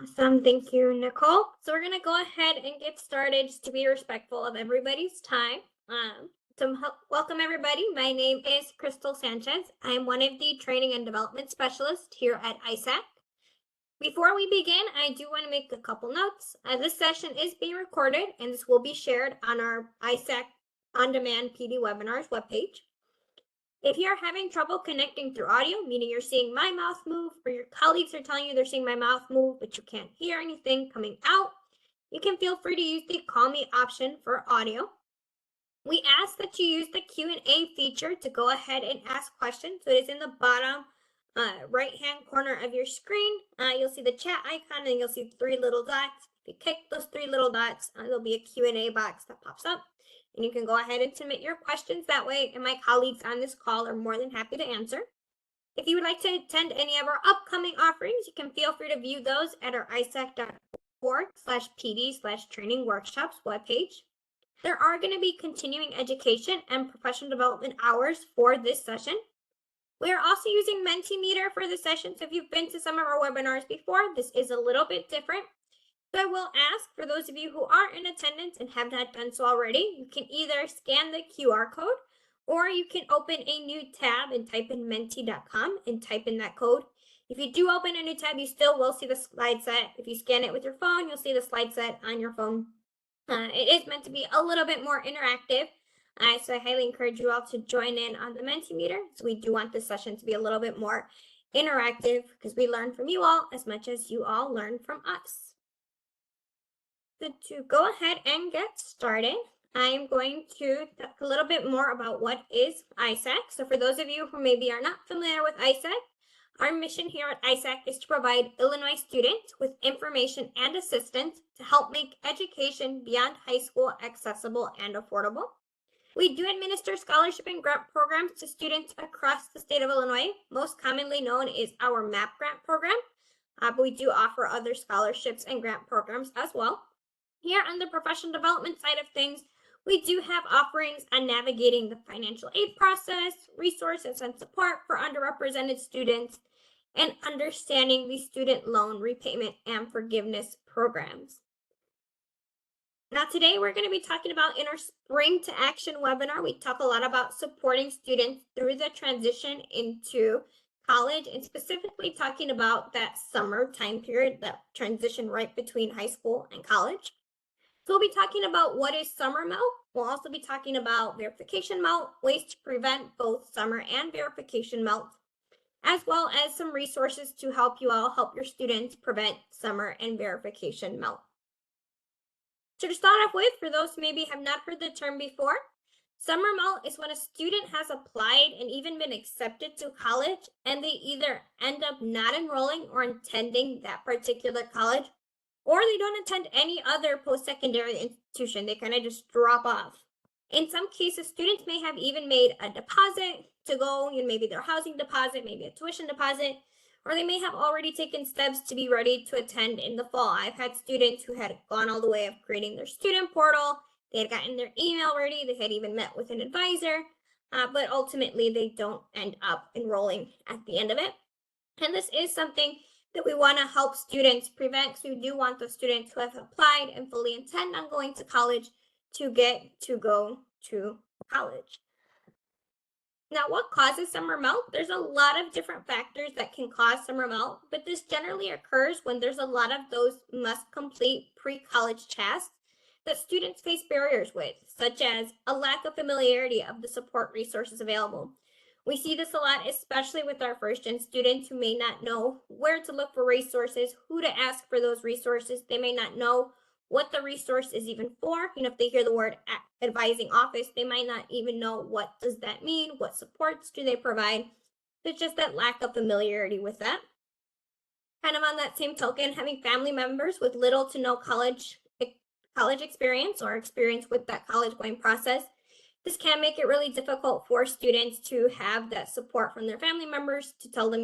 Awesome. Thank you, Nicole. So we're going to go ahead and get started just to be respectful of everybody's time. Welcome everybody. My name is Crystal Sanchez. I'm one of the training and development specialists here at ISAC. Before we begin, I do want to make a couple notes. This session is being recorded and this will be shared on our ISAC on-demand PD webinars webpage. If you're having trouble connecting through audio, meaning you're seeing my mouth move, or your colleagues are telling you they're seeing my mouth move, but you can't hear anything coming out, you can feel free to use the call me option for audio. We ask that you use the Q&A feature to go ahead and ask questions. So it is in the bottom right-hand corner of your screen. You'll see the chat icon and you'll see 3 little dots. If you click those 3 little dots, there'll be a Q&A box that pops up. And you can go ahead and submit your questions that way, and my colleagues on this call are more than happy to answer. If you would like to attend any of our upcoming offerings, you can feel free to view those at our isac.org/pd/training workshops webpage. There are going to be continuing education and professional development hours for this session. We are also using Mentimeter for the session, so if you've been to some of our webinars before, this is a little bit different. So I will ask for those of you who are in attendance and have not done so already, you can either scan the QR code or you can open a new tab and type in menti.com and type in that code. If you do open a new tab, you still will see the slide set. If you scan it with your phone, you'll see the slide set on your phone. It is meant to be a little bit more interactive. So I highly encourage you all to join in on the Mentimeter. So we do want this session to be a little bit more interactive because we learn from you all as much as you all learn from us. So to go ahead and get started, I'm going to talk a little bit more about what is ISAC. So for those of you who maybe are not familiar with ISAC, our mission here at ISAC is to provide Illinois students with information and assistance to help make education beyond high school accessible and affordable. We do administer scholarship and grant programs to students across the state of Illinois. Most commonly known is our MAP grant program, but we do offer other scholarships and grant programs as well. Here on the professional development side of things, we do have offerings on navigating the financial aid process, resources and support for underrepresented students, and understanding the student loan repayment and forgiveness programs. Now today we're going to be talking about in our Spring to Action webinar, we talk a lot about supporting students through the transition into college and specifically talking about that summer time period, that transition right between high school and college. So we'll be talking about what is summer melt. We'll also be talking about verification melt, ways to prevent both summer and verification melt, as well as some resources to help you all help your students prevent summer and verification melt. So to start off with, for those who maybe have not heard the term before, summer melt is when a student has applied and even been accepted to college and they either end up not enrolling or attending that particular college, or they don't attend any other post-secondary institution. They kind of just drop off. In some cases, students may have even made a deposit to go, maybe their housing deposit, maybe a tuition deposit, or they may have already taken steps to be ready to attend in the fall. I've had students who had gone all the way of creating their student portal, they had gotten their email ready, they had even met with an advisor, but ultimately they don't end up enrolling at the end of it. And this is something that we want to help students prevent, because we do want the students who have applied and fully intend on going to college to get to go to college. Now, what causes summer melt? There's a lot of different factors that can cause summer melt, but this generally occurs when there's a lot of those must-complete pre-college tasks that students face barriers with, such as a lack of familiarity of the support resources available. We see this a lot, especially with our first-gen students who may not know where to look for resources, who to ask for those resources. They may not know what the resource is even for. If they hear the word advising office, they might not even know what does that mean, what supports do they provide. It's just that lack of familiarity with that. Kind of on that same token, having family members with little to no college experience or experience with that college going process. This can make it really difficult for students to have that support from their family members to tell them,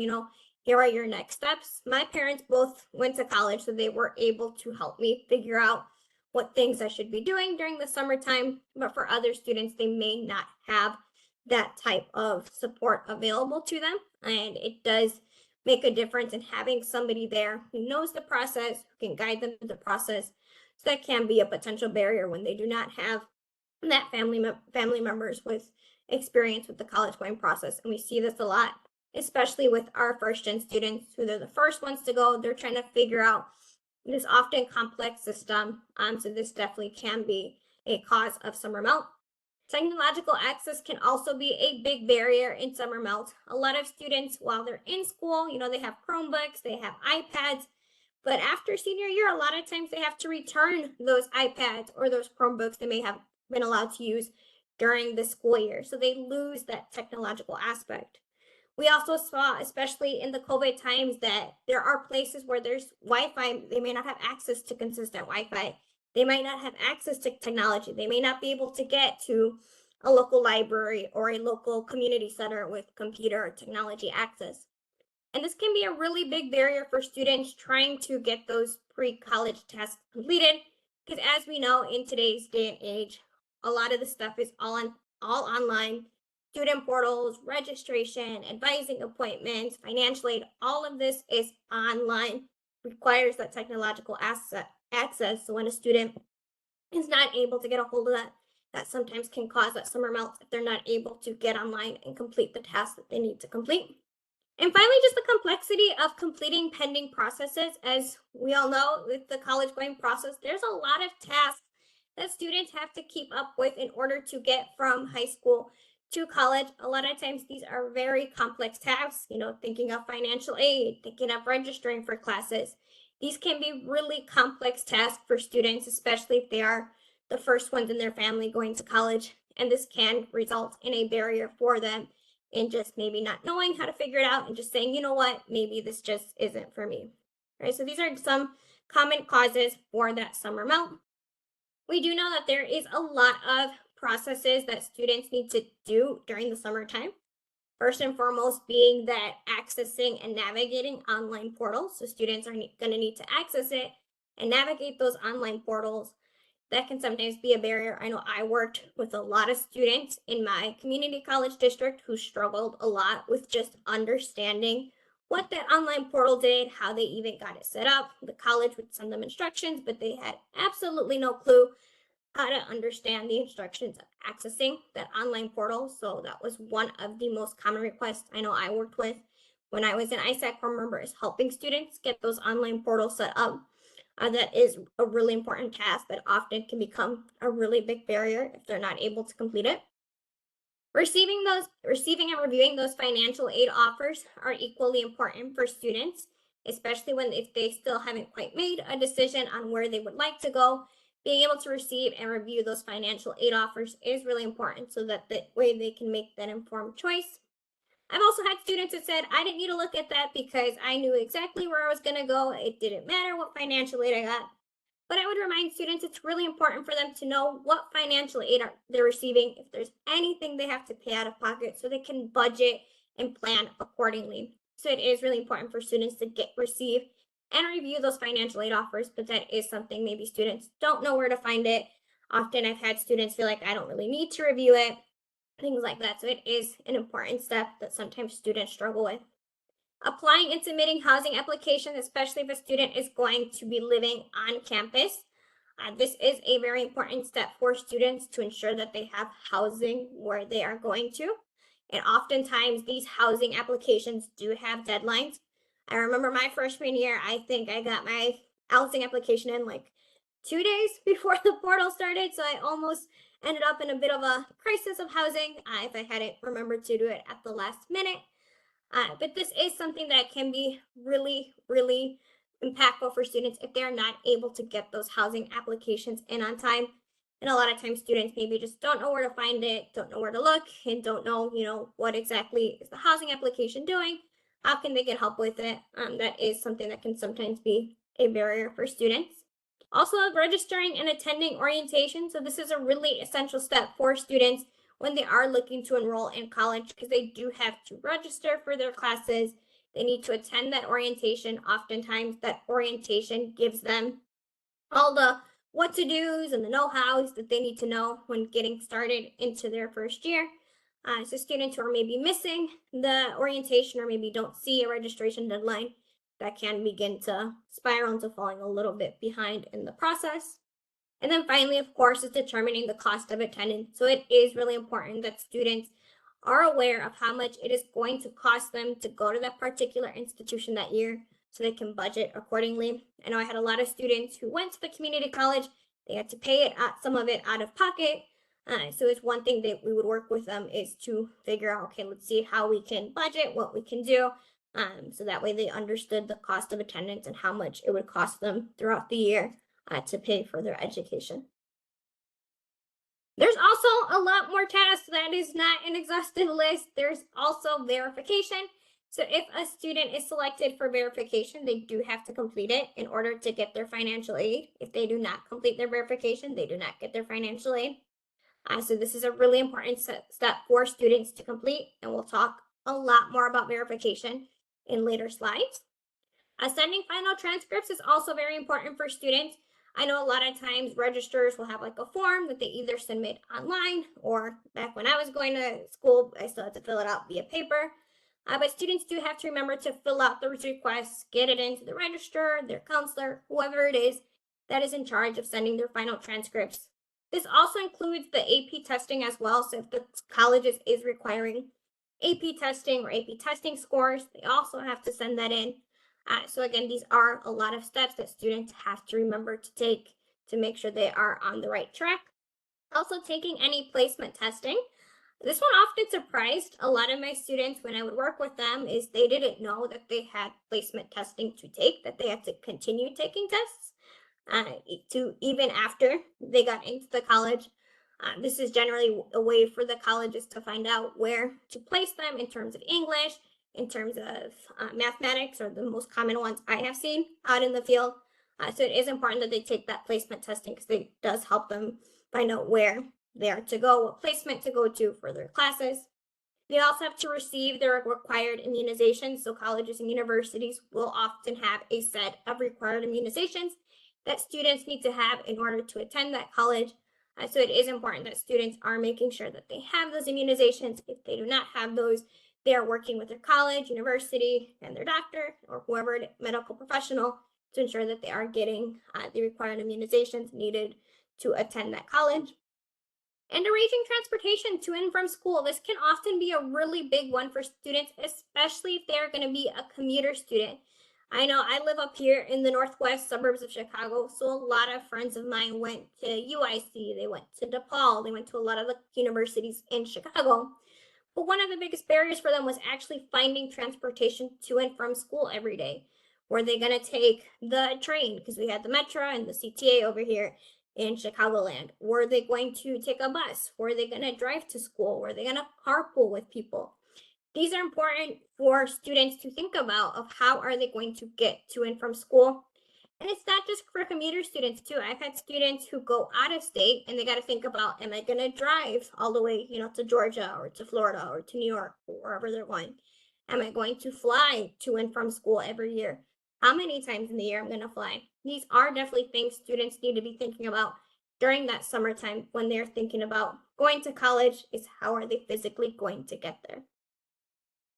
here are your next steps. My parents both went to college, so they were able to help me figure out what things I should be doing during the summertime. But for other students, they may not have that type of support available to them. And it does make a difference in having somebody there who knows the process, who can guide them through the process. So that can be a potential barrier when they do not have that family members with experience with the college going process. And we see this a lot, especially with our first gen students who they're the first ones to go. They're trying to figure out this often complex system. So this definitely can be a cause of summer melt. Technological access can also be a big barrier in summer melt. A lot of students, while they're in school, they have Chromebooks, they have iPads, but after senior year, a lot of times they have to return those iPads or those Chromebooks they may have been allowed to use during the school year. So they lose that technological aspect. We also saw, especially in the COVID times, that there are places where there's Wi-Fi. They may not have access to consistent Wi-Fi. They might not have access to technology. They may not be able to get to a local library or a local community center with computer or technology access. And this can be a really big barrier for students trying to get those pre-college tests completed. Because as we know, in today's day and age, a lot of the stuff is all online. Student portals, registration, advising appointments, financial aid, all of this is online, requires that technological access. So when a student is not able to get a hold of that, that sometimes can cause that summer melt if they're not able to get online and complete the tasks that they need to complete. And finally, just the complexity of completing pending processes. As we all know, with the college going process, there's a lot of tasks that students have to keep up with in order to get from high school to college. A lot of times these are very complex tasks, thinking of financial aid, thinking of registering for classes. These can be really complex tasks for students, especially if they are the first ones in their family going to college. And this can result in a barrier for them and just maybe not knowing how to figure it out and just saying, you know what, maybe this just isn't for me. Right? So these are some common causes for that summer melt. We do know that there is a lot of processes that students need to do during the summertime. First and foremost being that accessing and navigating online portals. So students are going to need to access it and navigate those online portals. That can sometimes be a barrier. I know I worked with a lot of students in my community college district who struggled a lot with just understanding what that online portal did, how they even got it set up. The college would send them instructions, but they had absolutely no clue how to understand the instructions of accessing that online portal. So that was one of the most common requests I know I worked with when I was in ISAC core member, is helping students get those online portals set up. That is a really important task that often can become a really big barrier if they're not able to complete it. Receiving and reviewing those financial aid offers are equally important for students, especially if they still haven't quite made a decision on where they would like to go. Being able to receive and review those financial aid offers is really important so that the way they can make that informed choice. I've also had students that said, I didn't need to look at that because I knew exactly where I was going to go. It didn't matter what financial aid I got. But I would remind students it's really important for them to know what financial aid they're receiving, if there's anything they have to pay out of pocket, so they can budget and plan accordingly. So it is really important for students to receive and review those financial aid offers, but that is something maybe students don't know where to find it. Often I've had students feel like I don't really need to review it, things like that. So it is an important step that sometimes students struggle with. Applying and submitting housing applications, especially if a student is going to be living on campus. This is a very important step for students to ensure that they have housing where they are going to. And oftentimes these housing applications do have deadlines. I remember my freshman year, I think I got my housing application in like 2 days before the portal started. So I almost ended up in a bit of a crisis of housing if I hadn't remembered to do it at the last minute. But this is something that can be really, really impactful for students if they're not able to get those housing applications in on time. And a lot of times students maybe just don't know where to find it, don't know where to look, and don't know, what exactly is the housing application doing. How can they get help with it? That is something that can sometimes be a barrier for students. Also, registering and attending orientation. So this is a really essential step for students when they are looking to enroll in college, because they do have to register for their classes. They need to attend that orientation. Oftentimes that orientation gives them all the what to do's and the know-hows that they need to know when getting started into their first year. So students who are maybe missing the orientation or maybe don't see a registration deadline, that can begin to spiral into falling a little bit behind in the process. And then finally, of course, is determining the cost of attendance. So it is really important that students are aware of how much it is going to cost them to go to that particular institution that year so they can budget accordingly. I know I had a lot of students who went to the community college, they had to pay it some of it out of pocket. So it's one thing that we would work with them is to figure out, okay, let's see how we can budget, what we can do. So that way they understood the cost of attendance and how much it would cost them throughout the year to pay for their education. There's also a lot more tasks. That is not an exhaustive list. There's also verification. So if a student is selected for verification, they do have to complete it in order to get their financial aid. If they do not complete their verification, they do not get their financial aid. So this is a really important step for students to complete, and we'll talk a lot more about verification in later slides. Sending final transcripts is also very important for students. I know a lot of times registrars will have like a form that they either submit online, or back when I was going to school, I still had to fill it out via paper. But students do have to remember to fill out those requests, get it into the registrar, their counselor, whoever it is that is in charge of sending their final transcripts. This also includes the AP testing as well. So if the college is requiring AP testing or AP testing scores, they also have to send that in. So again, these are a lot of steps that students have to remember to take to make sure they are on the right track. Also, taking any placement testing. This one often surprised a lot of my students when I would work with them is they didn't know that they had placement testing to take, that they had to continue taking tests to even after they got into the college. This is generally a way for the colleges to find out where to place them in terms of English, in terms of mathematics, are the most common ones I have seen out in the field. So it is important that they take that placement testing because it does help them find out where they are to go, what placement to go to for their classes. They also have to receive their required immunizations. So colleges and universities will often have a set of required immunizations that students need to have in order to attend that college. So it is important that students are making sure that they have those immunizations. If they do not have those, they are working with their college, university, and their doctor or whoever medical professional to ensure that they are getting the required immunizations needed to attend that college. And arranging transportation to and from school. This can often be a really big one for students, especially if they're going to be a commuter student. I know I live up here in the northwest suburbs of Chicago, so a lot of friends of mine went to UIC, they went to DePaul, they went to a lot of the universities in Chicago. But one of the biggest barriers for them was actually finding transportation to and from school every day. Were they going to take the train? Because we had the Metro and the CTA over here in Chicagoland. Were they going to take a bus? Were they going to drive to school? Were they going to carpool with people? These are important for students to think about of how are they going to get to and from school. And it's not just for commuter students too. I've had students who go out of state and they got to think about, am I going to drive all the way, to Georgia or to Florida or to New York or wherever they're going? Am I going to fly to and from school every year? How many times in the year I'm going to fly? These are definitely things students need to be thinking about during that summertime when they're thinking about going to college, is how are they physically going to get there?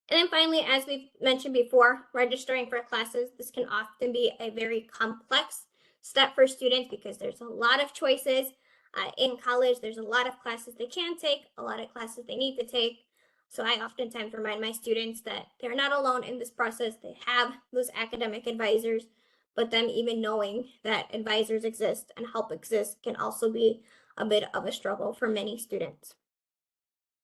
And then finally, as we've mentioned before, registering for classes, this can often be a very complex step for students because there's a lot of choices. In college, there's a lot of classes they can take, a lot of classes they need to take. So I oftentimes remind my students that they're not alone in this process. They have those academic advisors, but them even knowing that advisors exist and help exist can also be a bit of a struggle for many students.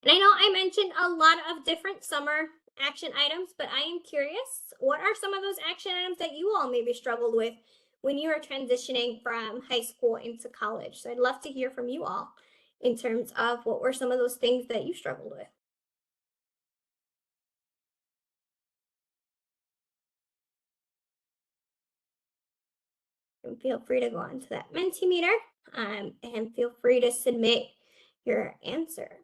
And I know I mentioned a lot of different summer action items, but I am curious, what are some of those action items that you all maybe struggled with when you were transitioning from high school into college? So I'd love to hear from you all in terms of what were some of those things that you struggled with. And feel free to go onto that Mentimeter and feel free to submit your answer.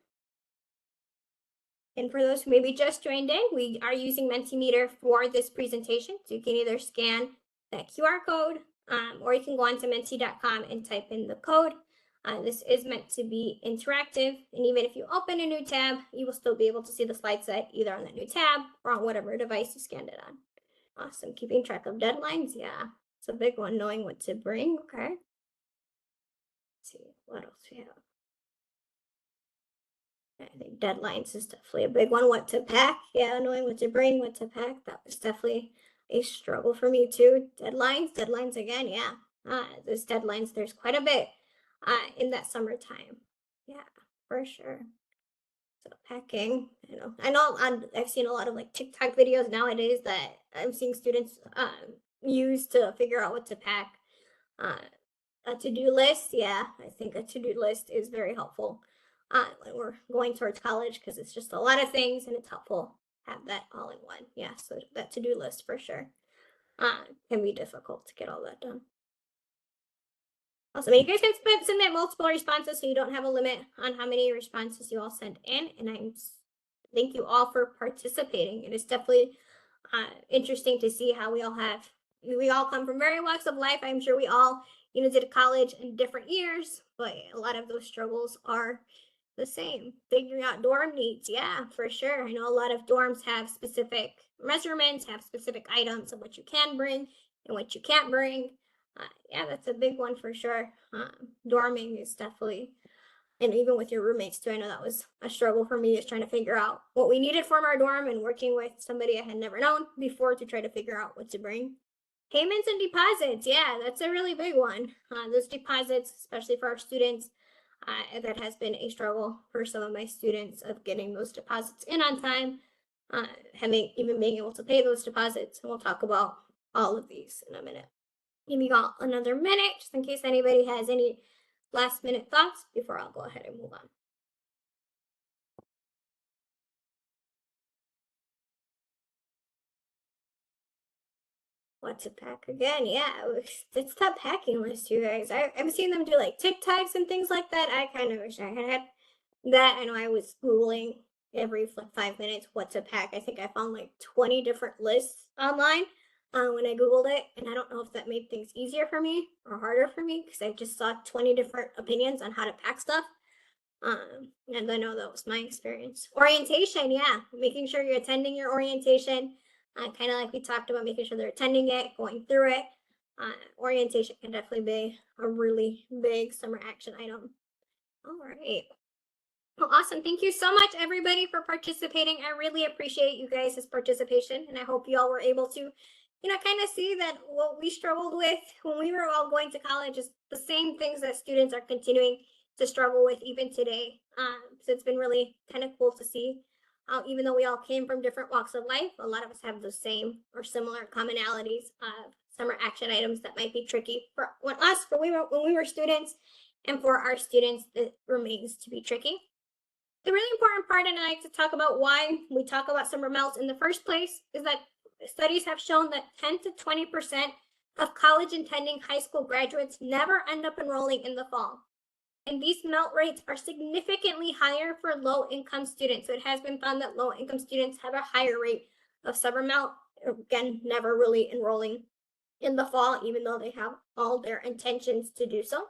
And for those who maybe just joined in, we are using Mentimeter for this presentation. So you can either scan that QR code or you can go onto menti.com and type in the code. This is meant to be interactive, and even if you open a new tab, you will still be able to see the slide set either on that new tab or on whatever device you scanned it on. Awesome. Keeping track of deadlines. Yeah, it's a big one, knowing what to bring. Okay. Let's see what else we have. I think deadlines is definitely a big one. What to pack. Yeah, knowing what to bring, what to pack. That was definitely a struggle for me too. Deadlines again. Yeah. There's deadlines. There's quite a bit in that summertime. Yeah, for sure. So packing, I've seen a lot of like TikTok videos nowadays that I'm seeing students use to figure out what to pack. Uh, a to-do list, yeah, I think a to-do list is very helpful when we're going towards college because it's just a lot of things and it's helpful to have that all in one. Yeah, so that to-do list for sure can be difficult to get all that done. Also, you guys can submit multiple responses so you don't have a limit on how many responses you all send in. And I thank you all for participating. It is definitely interesting to see how we all come from various walks of life. I'm sure we all, did college in different years, but a lot of those struggles are the same. Figuring out dorm needs, yeah, for sure. I know a lot of dorms have specific measurements, have specific items of what you can bring and what you can't bring. Yeah, that's a big one for sure. Dorming is definitely, and even with your roommates too, I know that was a struggle for me, is trying to figure out what we needed from our dorm and working with somebody I had never known before to try to figure out what to bring. Payments and deposits, yeah, that's a really big one. Those deposits, especially for our students, that has been a struggle for some of my students of getting those deposits in on time, even being able to pay those deposits. And we'll talk about all of these in a minute. Maybe got another minute just in case anybody has any last minute thoughts before I'll go ahead and move on. What to pack again? Yeah, it's that packing list, you guys. I've seen them do like TikToks and things like that. I kind of wish I had that. I know I was Googling every 5 minutes what to pack. I think I found like 20 different lists online when I Googled it. And I don't know if that made things easier for me or harder for me because I just saw 20 different opinions on how to pack stuff. And I know that was my experience. Orientation, yeah, making sure you're attending your orientation. Kind of like we talked about, making sure they're attending it, going through it. Orientation can definitely be a really big summer action item. All right. Well, awesome. Thank you so much, everybody, for participating. I really appreciate you guys' participation, and I hope you all were able to, kind of see that what we struggled with when we were all going to college is the same things that students are continuing to struggle with even today. So it's been really kind of cool to see how, even though we all came from different walks of life, a lot of us have the same or similar commonalities of summer action items that might be tricky for us when we were students, and for our students that remains to be tricky. The really important part, and I like to talk about why we talk about summer melts in the first place, is that studies have shown that 10 to 20% of college intending high school graduates never end up enrolling in the fall. And these melt rates are significantly higher for low-income students. So it has been found that low-income students have a higher rate of summer melt, again, never really enrolling in the fall, even though they have all their intentions to do so.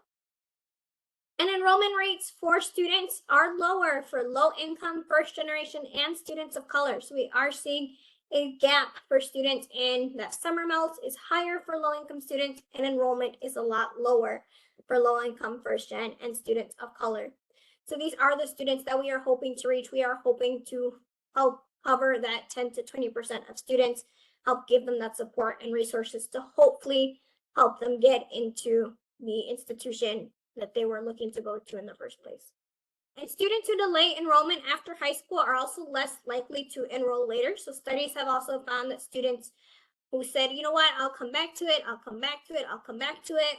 And enrollment rates for students are lower for low-income, first-generation, and students of color. So we are seeing a gap for students in that summer melt is higher for low-income students, and enrollment is a lot lower for low-income, first-gen, and students of color. So these are the students that we are hoping to reach. We are hoping to help cover that 10 to 20% of students, help give them that support and resources to hopefully help them get into the institution that they were looking to go to in the first place. And students who delay enrollment after high school are also less likely to enroll later. So studies have also found that students who said, you know what, I'll come back to it, I'll come back to it, I'll come back to it,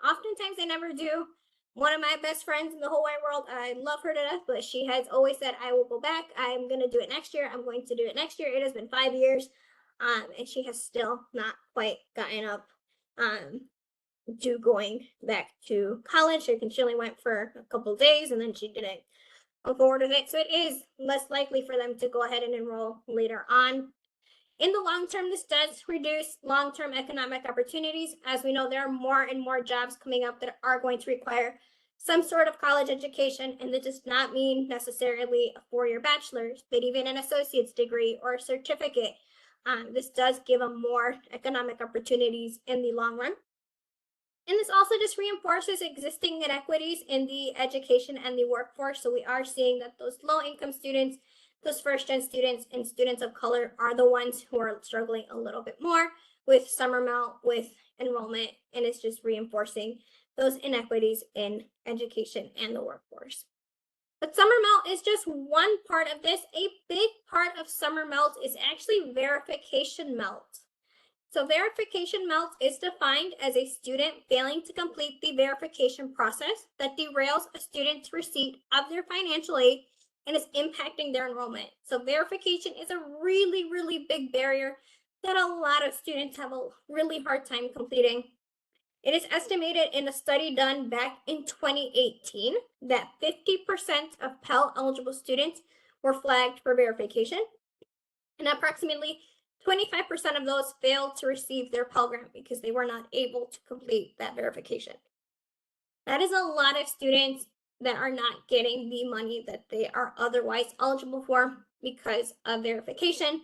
oftentimes they never do. One of my best friends in the whole wide world, I love her to death, but she has always said, I will go back, I'm going to do it next year, I'm going to do it next year. It has been 5 years, and she has still not quite gotten up to going back to college. She only went for a couple days and then she didn't go forward with it. So it is less likely for them to go ahead and enroll later on. In the long term, this does reduce long-term economic opportunities. As we know, there are more and more jobs coming up that are going to require some sort of college education, and that does not mean necessarily a 4-year bachelor's, but even an associate's degree or a certificate. This does give them more economic opportunities in the long run. And this also just reinforces existing inequities in the education and the workforce. So we are seeing that those low-income students, those first-gen students, and students of color are the ones who are struggling a little bit more with summer melt, with enrollment, and it's just reinforcing those inequities in education and the workforce. But summer melt is just one part of this. A big part of summer melt is actually verification melt. So verification melt is defined as a student failing to complete the verification process that derails a student's receipt of their financial aid and is impacting their enrollment. So verification is a really, really big barrier that a lot of students have a really hard time completing. It is estimated in a study done back in 2018 that 50% of Pell eligible students were flagged for verification, and approximately 25% of those failed to receive their Pell Grant because they were not able to complete that verification. That is a lot of students that are not getting the money that they are otherwise eligible for because of verification.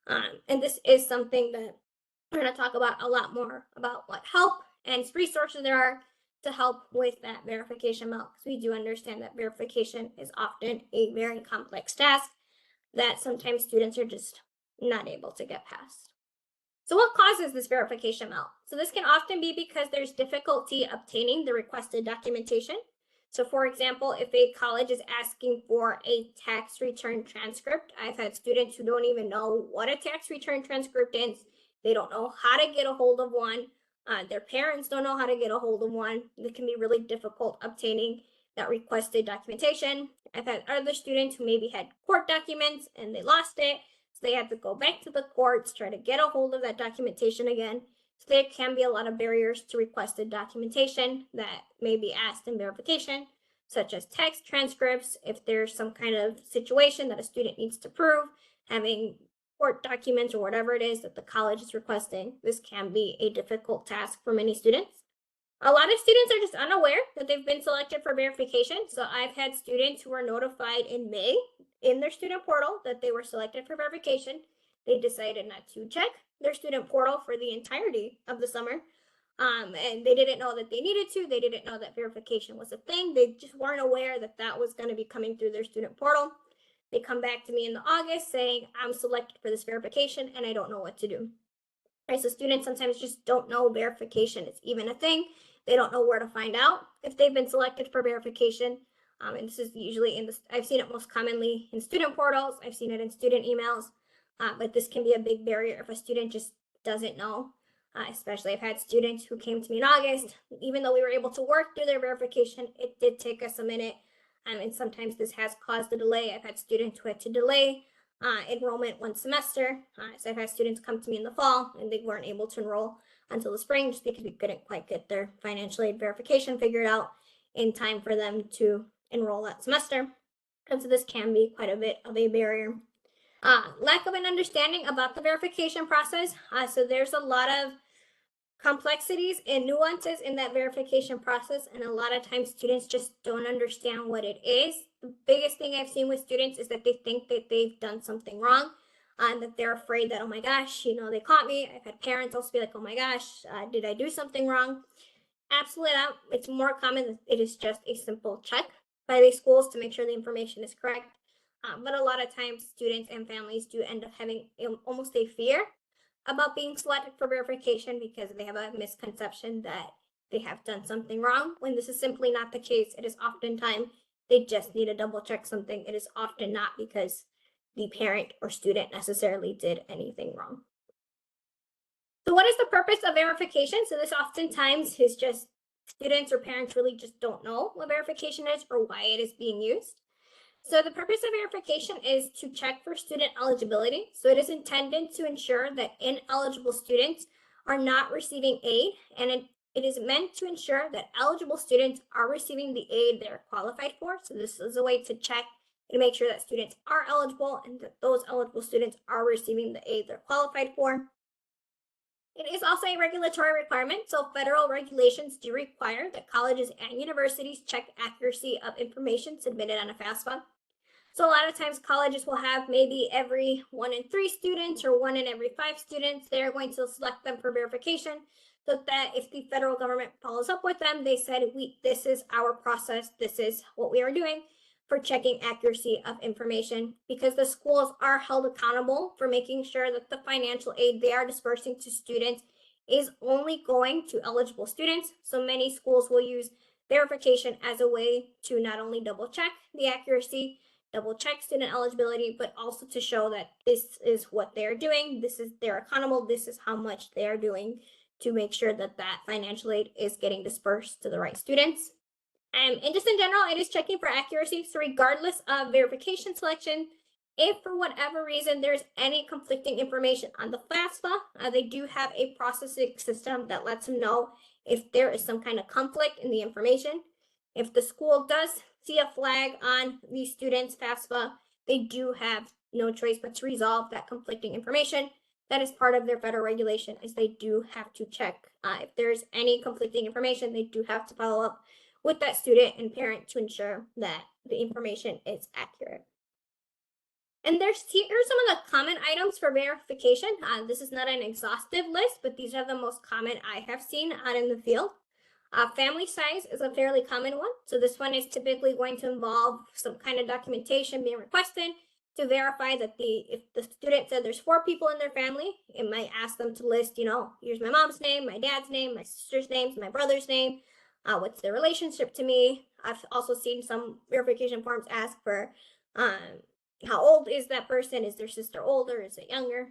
And this is something that we're going to talk about a lot more about what help and resources there are to help with that verification melt, because we do understand that verification is often a very complex task that sometimes students are just not able to get past. So what causes this verification melt? So this can often be because there's difficulty obtaining the requested documentation. So for example, if a college is asking for a tax return transcript, I've had students who don't even know what a tax return transcript is. They don't know how to get a hold of one. Their parents don't know how to get a hold of one. It can be really difficult obtaining that requested documentation. I've had other students who maybe had court documents and they lost it. So they had to go back to the courts, try to get a hold of that documentation again. So there can be a lot of barriers to requested documentation that may be asked in verification, such as text transcripts. If there's some kind of situation that a student needs to prove, having court documents or whatever it is that the college is requesting, this can be a difficult task for many students. A lot of students are just unaware that they've been selected for verification. So I've had students who were notified in May in their student portal that they were selected for verification. They decided not to check their student portal for the entirety of the summer. And they didn't know that they needed to. They didn't know that verification was a thing. They just weren't aware that that was going to be coming through their student portal. They come back to me in the August saying, I'm selected for this verification and I don't know what to do. Right, so students sometimes just don't know verification is even a thing. They don't know where to find out if they've been selected for verification. And this is usually I've seen it most commonly in student portals. I've seen it in student emails, but this can be a big barrier if a student just doesn't know. Especially I've had students who came to me in August, even though we were able to work through their verification, it did take us a minute. And sometimes this has caused a delay. I've had students who had to delay enrollment one semester. So I've had students come to me in the fall and they weren't able to enroll until the spring just because we couldn't quite get their financial aid verification figured out in time for them to enroll that semester. And so this can be quite a bit of a barrier. Lack of an understanding about the verification process. So there's a lot of complexities and nuances in that verification process, and a lot of times students just don't understand what it is. The biggest thing I've seen with students is that they think that they've done something wrong and that they're afraid that, oh my gosh, they caught me. I've had parents also be like, oh my gosh, did I do something wrong? Absolutely not. It's more common that it is just a simple check by the schools to make sure the information is correct. But a lot of times students and families do end up having almost a fear about being selected for verification because they have a misconception that they have done something wrong, when this is simply not the case. It is oftentimes they just need to double check something. It is often not because the parent or student necessarily did anything wrong. So what is the purpose of verification? So this oftentimes is just students or parents really just don't know what verification is or why it is being used. So the purpose of verification is to check for student eligibility. So it is intended to ensure that ineligible students are not receiving aid, and it is meant to ensure that eligible students are receiving the aid they're qualified for. So this is a way to check and make sure that students are eligible and that those eligible students are receiving the aid they're qualified for. It is also a regulatory requirement, so federal regulations do require that colleges and universities check accuracy of information submitted on a FAFSA. So a lot of times colleges will have maybe every 1 in 3 students or 1 in every 5 students. They're going to select them for verification so that if the federal government follows up with them, they said, this is our process, this is what we are doing for checking accuracy of information, because the schools are held accountable for making sure that the financial aid they are dispersing to students is only going to eligible students. So many schools will use verification as a way to not only double check the accuracy, double check student eligibility, but also to show that this is what they're doing, they're accountable, this is how much they're doing to make sure that that financial aid is getting dispersed to the right students. And just in general, it is checking for accuracy. So regardless of verification selection, if for whatever reason there's any conflicting information on the FAFSA, they do have a processing system that lets them know if there is some kind of conflict in the information. If the school does see a flag on the student's FAFSA, they do have no choice but to resolve that conflicting information. That is part of their federal regulation, is they do have to check if there's any conflicting information. They do have to follow up with that student and parent to ensure that the information is accurate. And here are some of the common items for verification. This is not an exhaustive list, but these are the most common I have seen out in the field. Family size is a fairly common one. So this one is typically going to involve some kind of documentation being requested to verify that if the student said there's 4 people in their family, it might ask them to list, here's my mom's name, my dad's name, my sister's name, my brother's name, what's their relationship to me. I've also seen some verification forms ask for how old is that person? Is their sister older? Is it younger?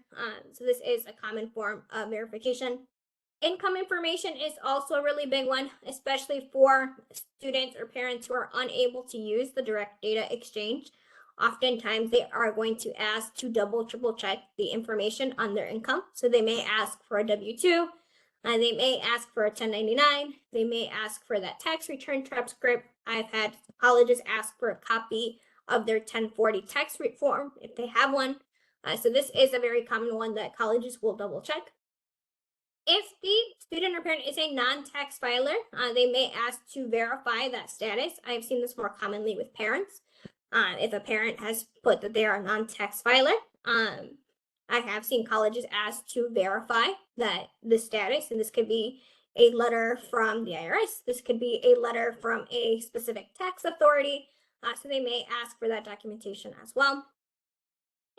So this is a common form of verification. Income information is also a really big one, especially for students or parents who are unable to use the direct data exchange. Oftentimes they are going to ask to triple check the information on their income. So they may ask for a W-2, they may ask for a 1099, they may ask for that tax return transcript. I've had colleges ask for a copy of their 1040 tax form if they have one. So this is a very common one that colleges will double check. If the student or parent is a non-tax filer, they may ask to verify that status. I've seen this more commonly with parents. If a parent has put that they are a non-tax filer, I have seen colleges ask to verify that the status, and this could be a letter from the IRS. This could be a letter from a specific tax authority. So they may ask for that documentation as well.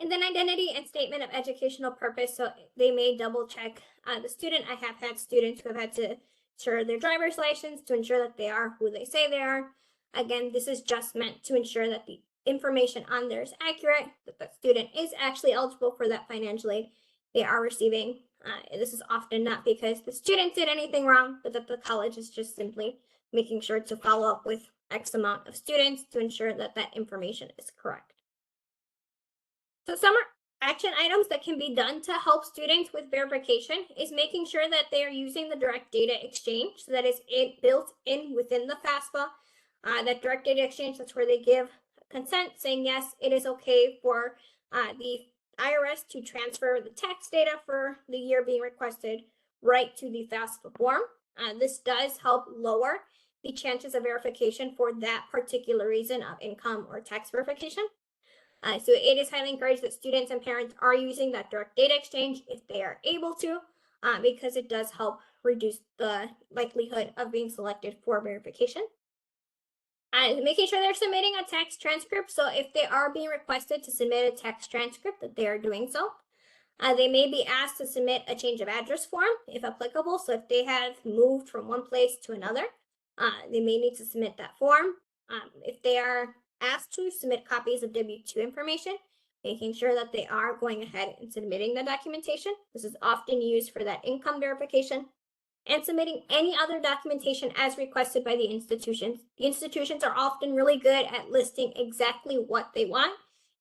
And then identity and statement of educational purpose. So they may double check the student. I have had students who have had to ensure their driver's license to ensure that they are who they say they are. Again, this is just meant to ensure that the information on there is accurate, that the student is actually eligible for that financial aid they are receiving. This is often not because the student did anything wrong, but that the college is just simply making sure to follow up with X amount of students to ensure that that information is correct. So some action items that can be done to help students with verification is making sure that they are using the direct data exchange, so that is built in within the FAFSA. That direct data exchange, that's where they give consent saying yes, it is okay for the IRS to transfer the tax data for the year being requested right to the FAFSA form. This does help lower the chances of verification for that particular reason of income or tax verification. So it is highly encouraged that students and parents are using that direct data exchange if they are able to, because it does help reduce the likelihood of being selected for verification. Making sure they're submitting a tax transcript. So if they are being requested to submit a tax transcript, that they are doing so. They may be asked to submit a change of address form if applicable. So if they have moved from one place to another, they may need to submit that form. If they are asked to submit copies of W-2 information, making sure that they are going ahead and submitting the documentation. This is often used for that income verification. And submitting any other documentation as requested by the institutions. The institutions are often really good at listing exactly what they want.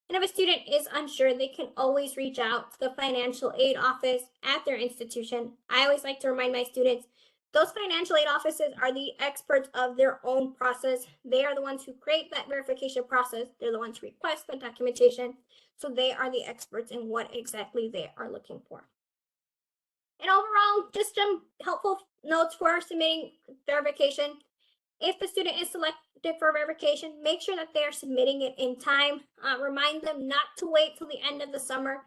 And if a student is unsure, they can always reach out to the financial aid office at their institution. I always like to remind my students, those financial aid offices are the experts of their own process. They are the ones who create that verification process. They're the ones who request the documentation. So they are the experts in what exactly they are looking for. And overall, just some helpful notes for submitting verification. If the student is selected for verification, make sure that they are submitting it in time. Remind them not to wait till the end of the summer.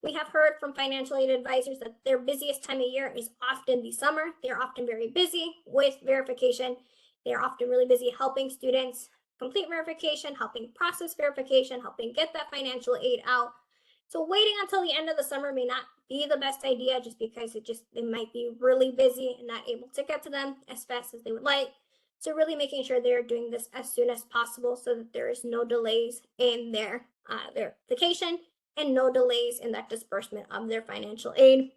We have heard from financial aid advisors that their busiest time of year is often the summer. They're often very busy with verification. They're often really busy helping students complete verification, helping process verification, helping get that financial aid out. So waiting until the end of the summer may not be the best idea, just because they might be really busy and not able to get to them as fast as they would like. So really making sure they're doing this as soon as possible so that there is no delays in their verification and no delays in that disbursement of their financial aid.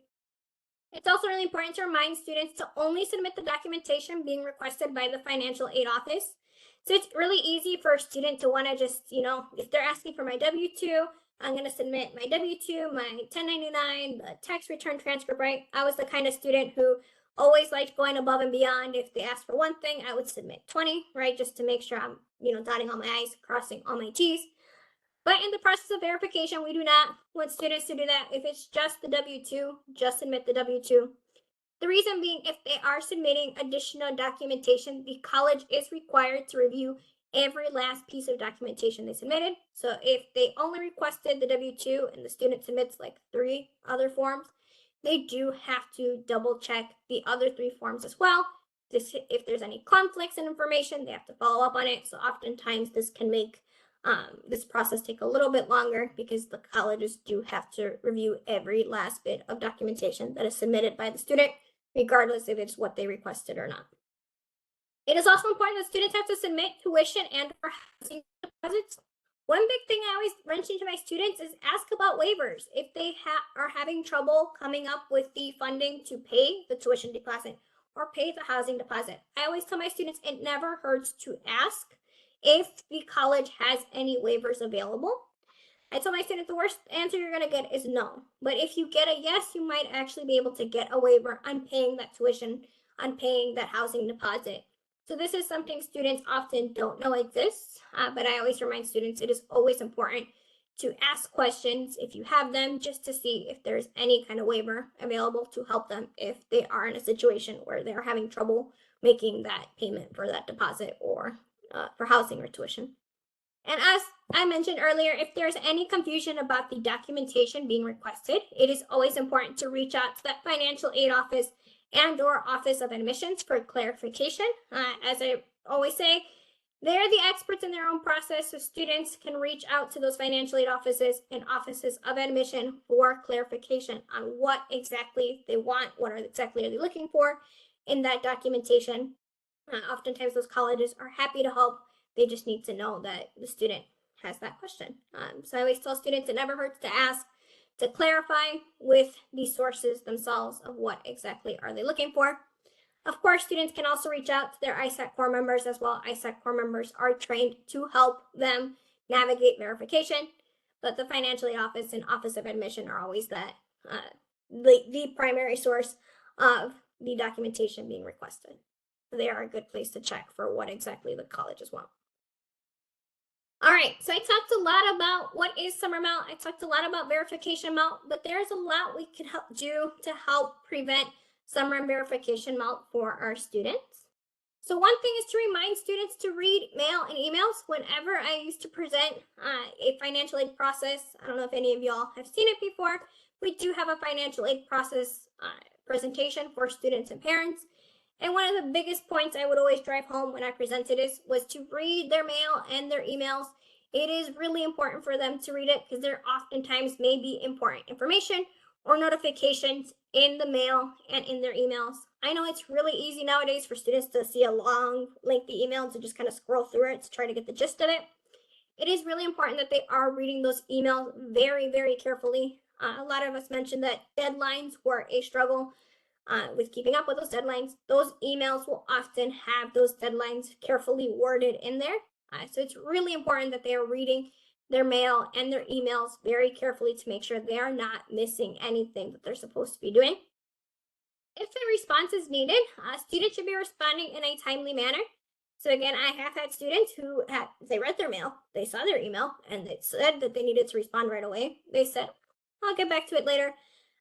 It's also really important to remind students to only submit the documentation being requested by the financial aid office. So it's really easy for a student to want to just, if they're asking for my W-2, I'm going to submit my W-2, my 1099, the tax return transcript, right? I was the kind of student who always liked going above and beyond. If they asked for one thing, I would submit 20, right? Just to make sure I'm, dotting all my I's, crossing all my T's. But in the process of verification, we do not want students to do that. If it's just the W-2, just submit the W-2. The reason being, if they are submitting additional documentation, the college is required to review every last piece of documentation they submitted. So if they only requested the W-2 and the student submits like 3 other forms, they do have to double check the other 3 forms as well. If there's any conflicts in information, they have to follow up on it. So oftentimes this can make this process take a little bit longer because the colleges do have to review every last bit of documentation that is submitted by the student, regardless if it's what they requested or not. It is also important that students have to submit tuition and or housing deposits. One big thing I always mention to my students is ask about waivers. If they are having trouble coming up with the funding to pay the tuition deposit or pay the housing deposit, I always tell my students it never hurts to ask if the college has any waivers available. I tell my students the worst answer you're going to get is no. But if you get a yes, you might actually be able to get a waiver on paying that tuition, on paying that housing deposit. So this is something students often don't know exists, but I always remind students it is always important to ask questions if you have them, just to see if there's any kind of waiver available to help them if they are in a situation where they're having trouble making that payment for that deposit or for housing or tuition. And as I mentioned earlier, if there's any confusion about the documentation being requested, it is always important to reach out to that financial aid office and or office of admissions for clarification. As I always say, they're the experts in their own process, so students can reach out to those financial aid offices and offices of admission for clarification on what exactly they want, what exactly are they looking for in that documentation. Oftentimes those colleges are happy to help. They just need to know that the student has that question. So I always tell students it never hurts to ask, to clarify with the sources themselves of what exactly are they looking for. Of course, students can also reach out to their ISAC core members as well. ISAC core members are trained to help them navigate verification, but the financial aid office and office of admission are always the primary source of the documentation being requested. They are a good place to check for what exactly the colleges want. All right, so I talked a lot about what is summer melt. I talked a lot about verification melt, but there's a lot we can do to help prevent summer verification melt for our students. So one thing is to remind students to read mail and emails. Whenever I used to present a financial aid process, I don't know if any of y'all have seen it before, we do have a financial aid process presentation for students and parents. And one of the biggest points I would always drive home when I presented this was to read their mail and their emails. It is really important for them to read it because there oftentimes may be important information or notifications in the mail and in their emails. I know it's really easy nowadays for students to see a long, lengthy email and to just kind of scroll through it to try to get the gist of it. It is really important that they are reading those emails very, very carefully. A lot of us mentioned that deadlines were a struggle. With keeping up with those deadlines. Those emails will often have those deadlines carefully worded in there. So it's really important that they are reading their mail and their emails very carefully to make sure they are not missing anything that they're supposed to be doing. If a response is needed, students should be responding in a timely manner. So again, I have had students who they read their mail, they saw their email, and they said that they needed to respond right away. They said, I'll get back to it later.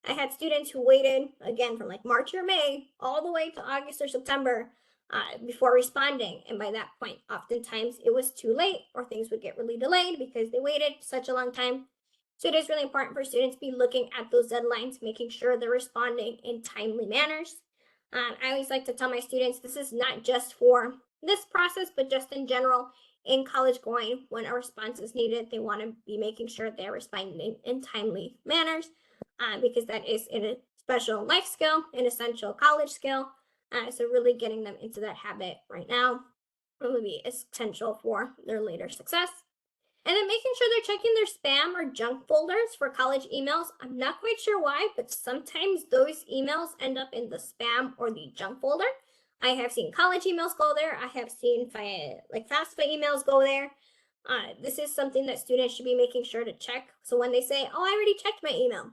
I had students who waited, again, from like March or May all the way to August or September before responding. And by that point, oftentimes it was too late or things would get really delayed because they waited such a long time. So it is really important for students to be looking at those deadlines, making sure they're responding in timely manners. I always like to tell my students this is not just for this process, but just in general in college going, when a response is needed, they want to be making sure they're responding in timely manners because that is a special life skill, an essential college skill. So really getting them into that habit right now will be essential for their later success. And then making sure they're checking their spam or junk folders for college emails. I'm not quite sure why, but sometimes those emails end up in the spam or the junk folder. I have seen college emails go there. I have seen like FAFSA emails go there. This is something that students should be making sure to check. So when they say, oh, I already checked my email,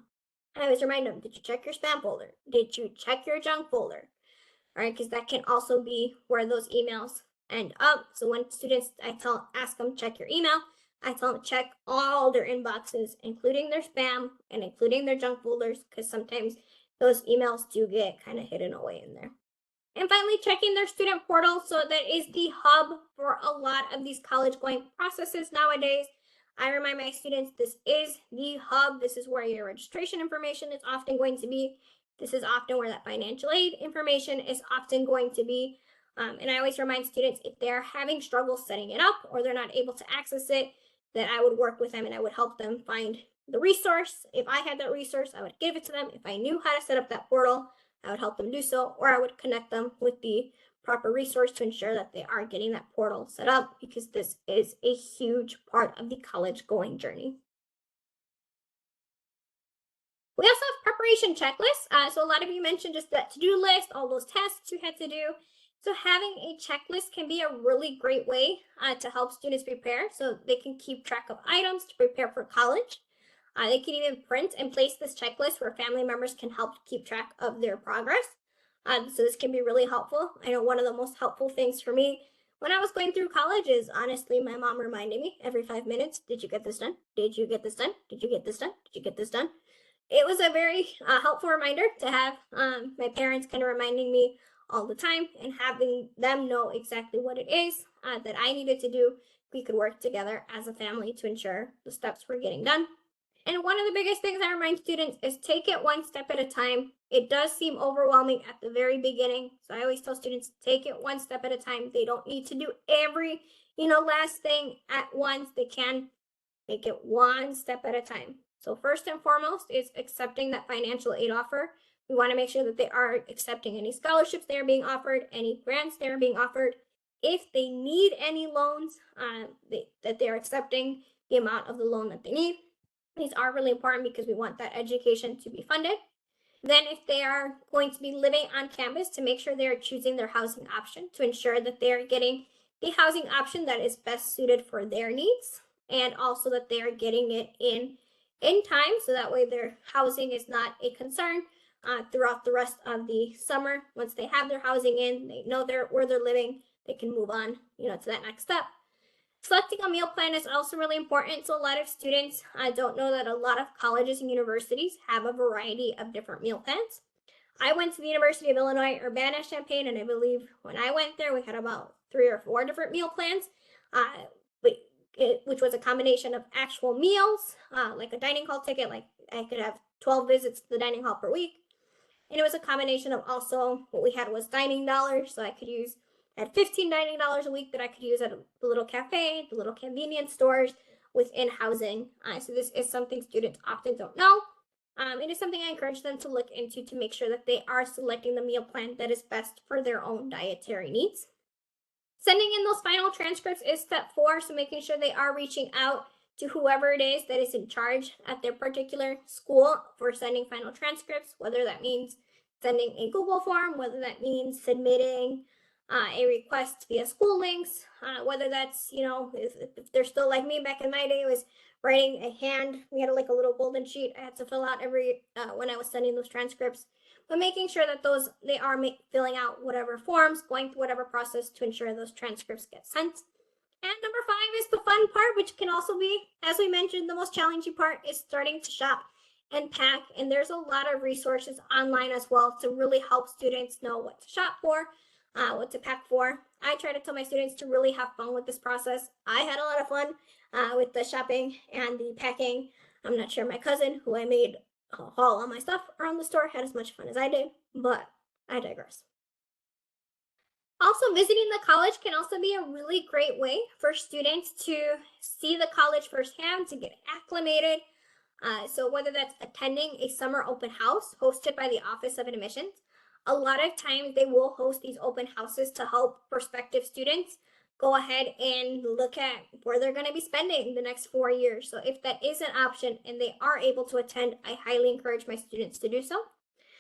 I always remind them, did you check your spam folder? Did you check your junk folder? All right, because that can also be where those emails end up. So when students, ask them, check your email, I tell them check all their inboxes, including their spam and including their junk folders, because sometimes those emails do get kind of hidden away in there. And finally, checking their student portal. So that is the hub for a lot of these college going processes nowadays. I remind my students this is the hub. This is where your registration information is often going to be. This is often where that financial aid information is often going to be. And I always remind students if they're having trouble setting it up or they're not able to access it, that I would work with them and I would help them find the resource. If I had that resource, I would give it to them. If I knew how to set up that portal, I would help them do so, or I would connect them with the proper resource to ensure that they are getting that portal set up, because this is a huge part of the college going journey. We also have preparation checklists. So a lot of you mentioned just that to-do list, all those tests you had to do. So having a checklist can be a really great way to help students prepare so they can keep track of items to prepare for college. They can even print and place this checklist where family members can help keep track of their progress. So this can be really helpful. I know one of the most helpful things for me when I was going through college is honestly my mom reminding me every 5 minutes, did you get this done? Did you get this done? Did you get this done? Did you get this done? It was a very helpful reminder to have my parents kind of reminding me all the time and having them know exactly what it is that I needed to do. We could work together as a family to ensure the steps were getting done. And one of the biggest things I remind students is take it one step at a time. It does seem overwhelming at the very beginning. So I always tell students, take it one step at a time. They don't need to do every, last thing at once. They can take it one step at a time. So first and foremost is accepting that financial aid offer. We want to make sure that they are accepting any scholarships they are being offered, any grants they are being offered. If they need any loans, that they're accepting the amount of the loan that they need. These are really important because we want that education to be funded. Then if they are going to be living on campus, to make sure they are choosing their housing option to ensure that they are getting the housing option that is best suited for their needs, and also that they are getting it in time, so that way their housing is not a concern throughout the rest of the summer. Once they have their housing in, they know where they're living, they can move on, to that next step. Selecting a meal plan is also really important. So a lot of students don't know that a lot of colleges and universities have a variety of different meal plans. I went to the University of Illinois Urbana-Champaign, and I believe when I went there, we had about 3 or 4 different meal plans, which was a combination of actual meals, like a dining hall ticket, like I could have 12 visits to the dining hall per week. And it was a combination of also what we had was dining dollars, so I had 15 dining dollars a week that I could use at the little cafe, the little convenience stores within housing. So this is something students often don't know. It is something I encourage them to look into to make sure that they are selecting the meal plan that is best for their own dietary needs. Sending in those final transcripts is step 4, so making sure they are reaching out to whoever it is that is in charge at their particular school for sending final transcripts, whether that means sending a Google form, whether that means submitting a request via school links, whether that's, if they're still like me back in my day, it was writing we had like a little golden sheet I had to fill out when I was sending those transcripts, but making sure that they are filling out whatever forms, going through whatever process to ensure those transcripts get sent. And number 5 is the fun part, which can also be, as we mentioned, the most challenging part is starting to shop and pack. And there's a lot of resources online as well to really help students know what to shop for, what to pack for. I try to tell my students to really have fun with this process. I had a lot of fun with the shopping and the packing. I'm not sure my cousin, who I made haul all my stuff around the store, had as much fun as I did, but I digress. Also, visiting the college can also be a really great way for students to see the college firsthand, to get acclimated. So whether that's attending a summer open house hosted by the Office of Admissions, a lot of times they will host these open houses to help prospective students go ahead and look at where they're going to be spending the next 4 years. So if that is an option and they are able to attend, I highly encourage my students to do so.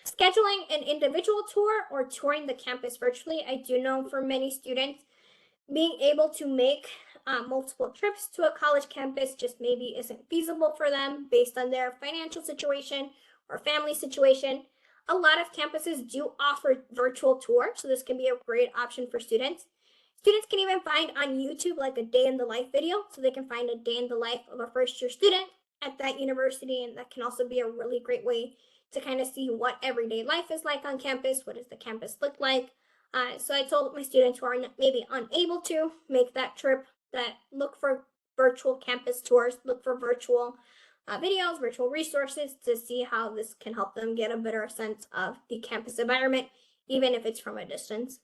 Scheduling an individual tour or touring the campus virtually, I do know for many students, being able to make multiple trips to a college campus just maybe isn't feasible for them based on their financial situation or family situation. A lot of campuses do offer virtual tours, so this can be a great option for students. Students can even find on YouTube like a day in the life video, so they can find a day in the life of a first year student at that university, and that can also be a really great way to kind of see what everyday life is like on campus. What does the campus look like? So I told my students who are maybe unable to make that trip that look for virtual campus tours, look for virtual videos, virtual resources to see how this can help them get a better sense of the campus environment, even if it's from a distance.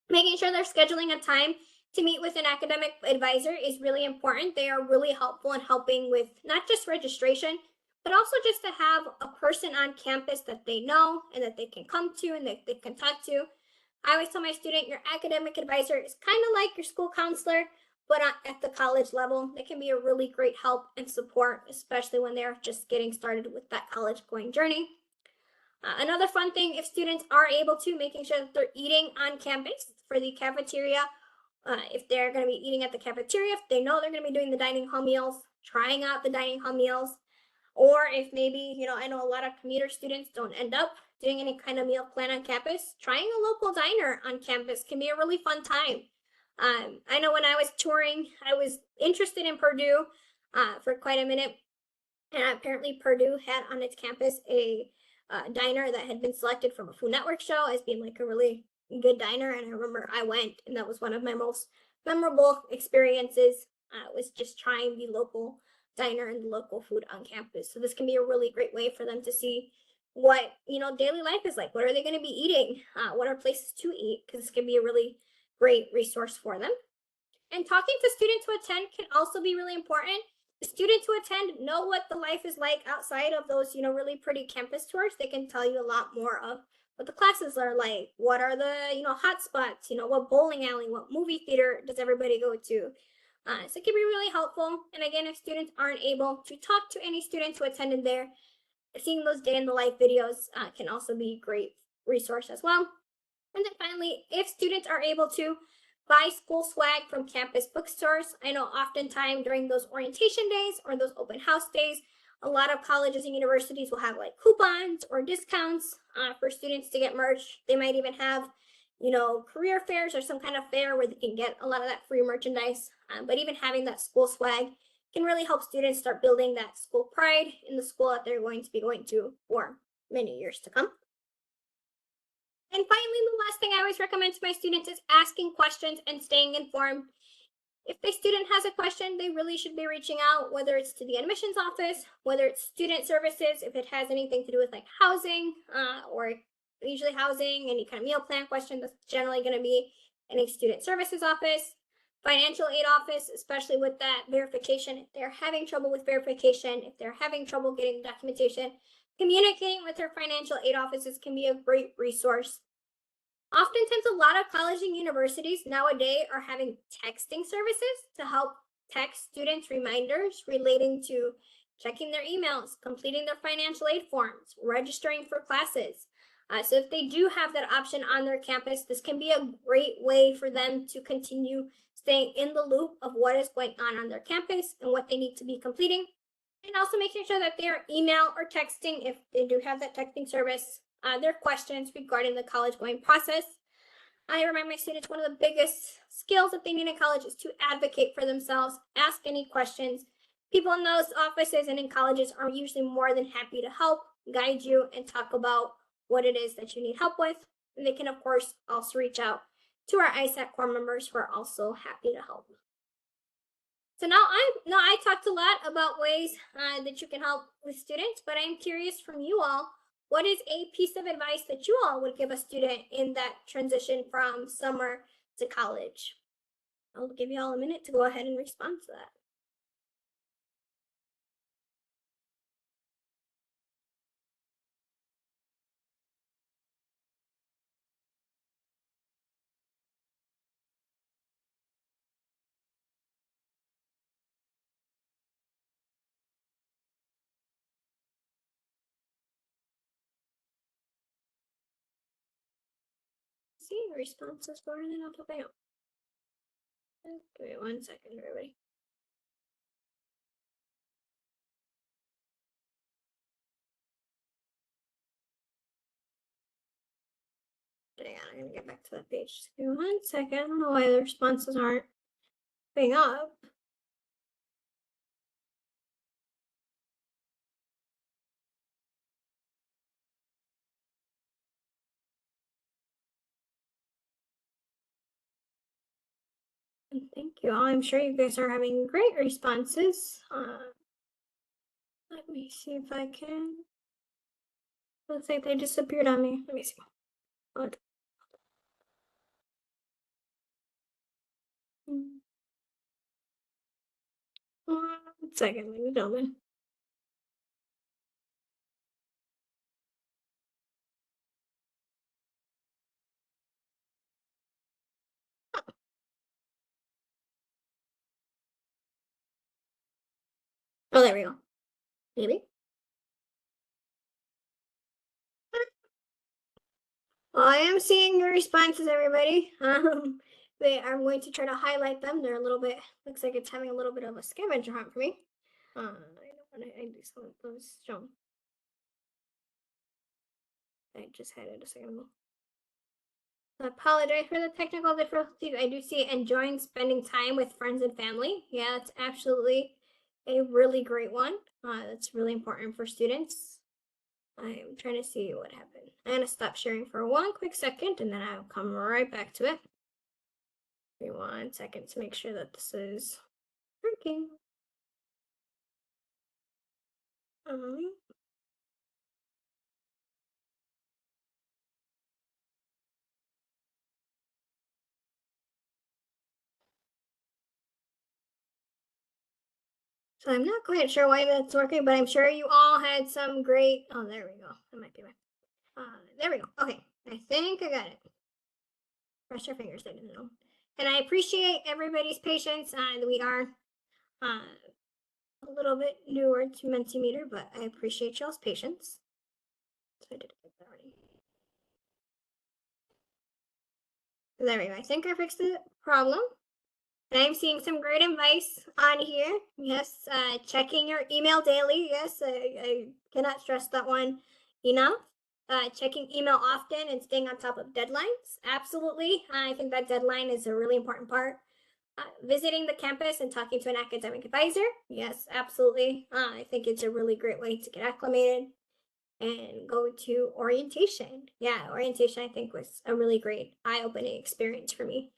Making sure they're scheduling a time to meet with an academic advisor is really important. They are really helpful in helping with not just registration, but also just to have a person on campus that they know and that they can come to and that they can talk to. I always tell my student, your academic advisor is kind of like your school counselor, but at the college level. They can be a really great help and support, especially when they're just getting started with that college going journey. Another fun thing, if students are able to, making sure that they're eating on campus for the cafeteria. If they're going to be eating at the cafeteria, if they know they're going to be doing the dining hall meals, trying out the dining hall meals. Or if maybe, I know a lot of commuter students don't end up doing any kind of meal plan on campus, trying a local diner on campus can be a really fun time. I know when I was touring, I was interested in Purdue for quite a minute. And apparently Purdue had on its campus a diner that had been selected from a Food Network show as being like a really good diner. And I remember I went, and that was one of my most memorable experiences, was just trying the local diner and the local food on campus. So this can be a really great way for them to see what daily life is like. What are they going to be eating? What are places to eat? Because this can be a really great resource for them. And talking to students who attend can also be really important. The students who attend know what the life is like outside of those, really pretty campus tours. They can tell you a lot more of what the classes are like. What are the, hot spots? What bowling alley, what movie theater does everybody go to? So it can be really helpful. And again, if students aren't able to talk to any students who attended there, seeing those day in the life videos can also be a great resource as well. And then finally, if students are able to buy school swag from campus bookstores, I know oftentimes during those orientation days or those open house days, a lot of colleges and universities will have like coupons or discounts for students to get merch. They might even have, career fairs or some kind of fair where they can get a lot of that free merchandise. But even having that school swag can really help students start building that school pride in the school that they're going to be going to for many years to come. And finally, the last thing I always recommend to my students is asking questions and staying informed. If the student has a question, they really should be reaching out, whether it's to the admissions office, whether it's student services, if it has anything to do with like housing, or usually housing, any kind of meal plan question, that's generally going to be in a student services office. Financial aid office, especially with that verification, if they're having trouble with verification, if they're having trouble getting documentation, communicating with their financial aid offices can be a great resource. Oftentimes, a lot of colleges and universities nowadays are having texting services to help text students reminders relating to checking their emails, completing their financial aid forms, registering for classes. So if they do have that option on their campus, this can be a great way for them to continue staying in the loop of what is going on their campus and what they need to be completing. And also making sure that they are email or texting, if they do have that texting service, their questions regarding the college going process. I remind my students one of the biggest skills that they need in college is to advocate for themselves, ask any questions, People in those offices and in colleges are usually more than happy to help, guide you, and talk about what it is that you need help with. And they can, of course, also reach out to our ISAC core members who are also happy to help. So now I talked a lot about ways that you can help with students, but I'm curious from you all, what is a piece of advice that you all would give a student in that transition from summer to college? I'll give you all a minute to go ahead and respond to that. See your responses for, and then I'll put my own. Give me 1 second, everybody. Hang on, I'm gonna get back to that page. Just give me 1 second. I don't know why the responses aren't being up. And thank you all. I'm sure you guys are having great responses. Let me see if I can. Looks like they disappeared on me. Let me see. Hold on. 1 second, ladies and gentlemen. Oh, there we go. Maybe. Well, I am seeing your responses, everybody. I'm going to try to highlight them. They're a little bit, looks like it's having a little bit of a scavenger hunt for me. I don't want to do some of those shown. I just had it a second ago. I apologize for the technical difficulties. I do see enjoying spending time with friends and family. Yeah, it's absolutely a really great one. That's really important for students. I'm trying to see what happened. I'm going to stop sharing for 1 quick second and then I'll come right back to it. Give me 1 second to make sure that this is working. So I'm not quite sure why that's working, but I'm sure you all had some great. Oh, there we go. That might be right. There we go. Okay, I think I got it. Cross your fingers, I didn't know. And I appreciate everybody's patience. We are a little bit newer to Mentimeter, but I appreciate y'all's patience. So I did get that already. There we go. I think I fixed the problem. And I'm seeing some great advice on here. Yes, checking your email daily. Yes, I cannot stress that one enough. Checking email often and staying on top of deadlines. Absolutely. I think that deadline is a really important part. Visiting the campus and talking to an academic advisor. Yes, absolutely. I think it's a really great way to get acclimated and go to orientation. Yeah, orientation I think was a really great eye-opening experience for me.